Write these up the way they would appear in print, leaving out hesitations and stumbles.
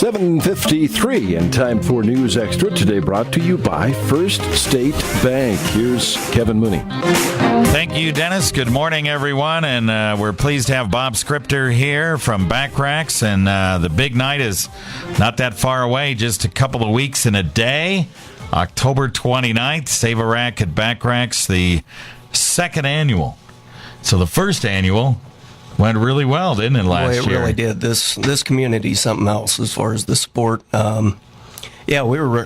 7:53 and time for News Extra. Today brought to you by First State Bank. Here's Kevin Mooney. Thank you, Dennis. Good morning, everyone. And we're pleased to have Bob Scripter here from Backaracks. And the big night is not that far away, just a couple of weeks and a day. October 29th, Save a Rack at Backaracks, the second annual. So the first annual went really well, didn't it, last year? It really did. This community's something else as far as the support. Yeah, we were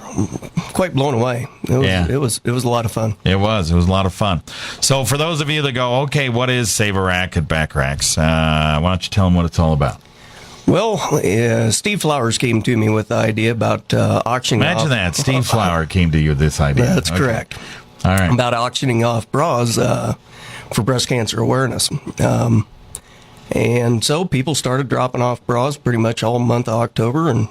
quite blown away. It was a lot of fun. It was a lot of fun. So for those of you that go, okay, what is Save a Rack at Backaracks? Why don't you tell them what it's all about? Well, Steve Flowers came to me with the idea about auctioning off. Imagine that. Steve Flower came to you with this idea. That's correct. All right. About auctioning off bras for breast cancer awareness. And so people started dropping off bras pretty much all month of October. And,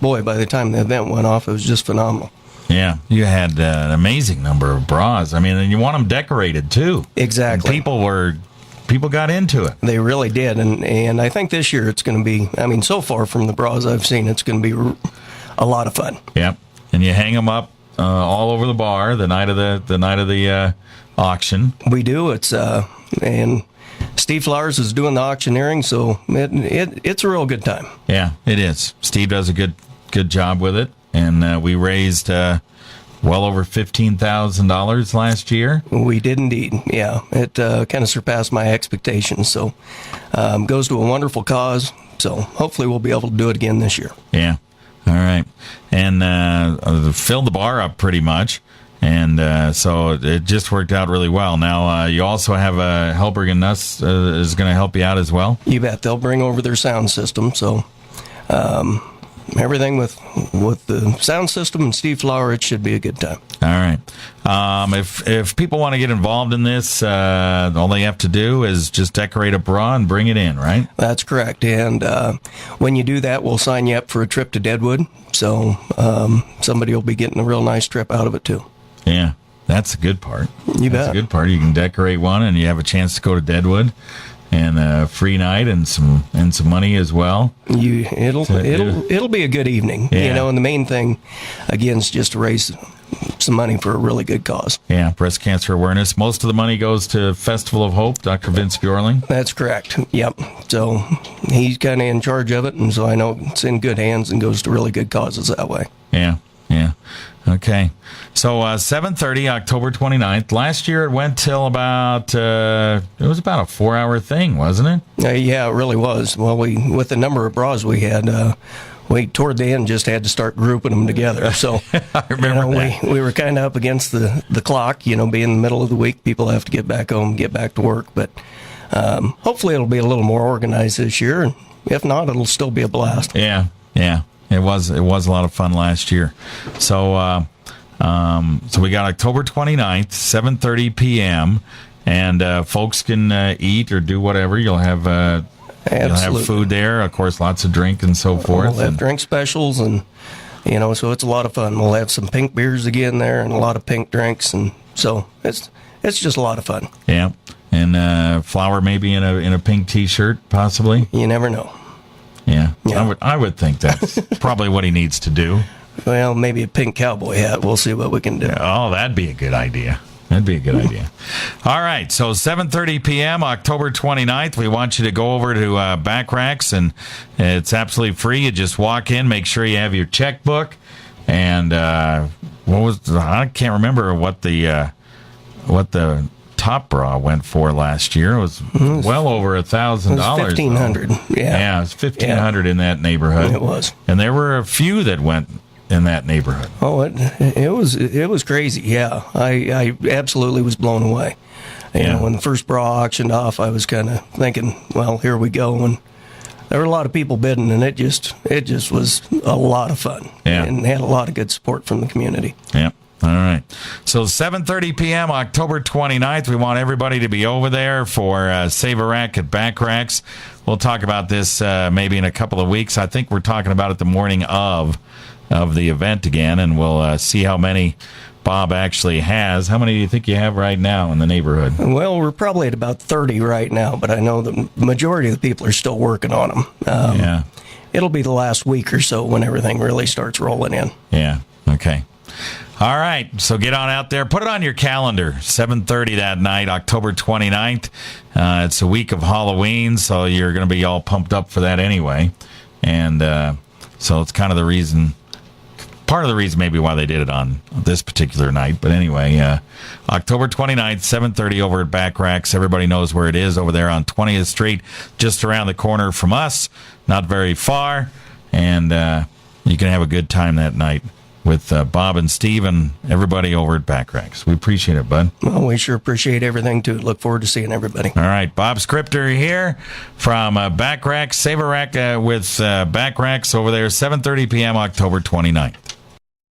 boy, by the time the event went off, it was just phenomenal. Yeah, you had an amazing number of bras. I mean, and you want them decorated, too. Exactly. And people got into it. They really did. And I think this year it's going to be, I mean, so far from the bras I've seen, it's going to be a lot of fun. Yep. And you hang them up all over the bar the night of the auction. We do. And Steve Flowers is doing the auctioneering, so it's a real good time. Yeah, it is. Steve does a good job with it, and we raised well over $15,000 last year. We did indeed. Yeah, it kind of surpassed my expectations. So goes to a wonderful cause. So hopefully we'll be able to do it again this year. Yeah. All right. And filled the bar up pretty much. And so it just worked out really well. Now, you also have Helberg and Nuss is going to help you out as well? You bet. They'll bring over their sound system. So everything with the sound system and Steve Flower, it should be a good time. All right. If people want to get involved in this, all they have to do is just decorate a bra and bring it in, right? That's correct. And when you do that, we'll sign you up for a trip to Deadwood. So somebody will be getting a real nice trip out of it, too. Yeah, that's the good part. You bet. That's the good part. You can decorate one, and you have a chance to go to Deadwood, and a free night, and some money as well. It'll be a good evening. Yeah. And the main thing, again, is just to raise some money for a really good cause. Yeah, breast cancer awareness. Most of the money goes to Festival of Hope, Dr. Vince Bjorling. That's correct. Yep. So he's kind of in charge of it, and so I know it's in good hands and goes to really good causes that way. Yeah. Okay. So 7:30, October 29th. Last year it went till about, it was about a 4-hour thing, wasn't it? Yeah, it really was. Well, with the number of bras we had, we toward the end just had to start grouping them together. So I remember that. We were kind of up against the clock, being in the middle of the week. People have to get back home, get back to work. But hopefully it'll be a little more organized this year. And if not, it'll still be a blast. Yeah. It was a lot of fun last year. So so we got October 29th, 7:30 p.m., and folks can eat or do whatever. You'll have food there, of course, lots of drink and so forth. We'll have drink specials, and so it's a lot of fun. We'll have some pink beers again there, and a lot of pink drinks, and so it's just a lot of fun. Yeah, and Flower maybe in a pink T-shirt, possibly. You never know. Yeah. I would think that's probably what he needs to do. Well, maybe a pink cowboy hat. We'll see what we can do. Oh, that'd be a good idea. All right, so 7:30 p.m., October 29th. We want you to go over to Backaracks, and it's absolutely free. You just walk in, make sure you have your checkbook, and I can't remember what the top bra went for last year. It was well over $1,000. It was $1,500. Yeah, it was $1,500 in that neighborhood. It was, and there were a few that went in that neighborhood. Oh, it was crazy. Yeah, I absolutely was blown away. When the first bra auctioned off, I was kind of thinking, well, here we go. And there were a lot of people bidding, and it just was a lot of fun. Yeah, and had a lot of good support from the community. Yeah. All right. So 7:30 p.m., October 29th. We want everybody to be over there for Save a Rack at Backaracks. We'll talk about this maybe in a couple of weeks. I think we're talking about it the morning of the event again, and we'll see how many Bob actually has. How many do you think you have right now in the neighborhood? Well, we're probably at about 30 right now, but I know the majority of the people are still working on them. it'll be the last week or so when everything really starts rolling in. Yeah. Okay. All right. So get on out there. Put it on your calendar. 7:30 that night, October 29th. It's a week of Halloween, so you're going to be all pumped up for that anyway. And so it's kind of the reason, part of the reason maybe why they did it on this particular night. But anyway, October 29th, 7:30 over at Backaracks. Everybody knows where it is over there on 20th Street, just around the corner from us, not very far. And you can have a good time that night with Bob and Steve and everybody over at Backaracks. We appreciate it, bud. Well, we sure appreciate everything, too. Look forward to seeing everybody. All right. Bob Scripter here from Backaracks. Save a rack with Backaracks over there, 7:30 p.m., October 29th.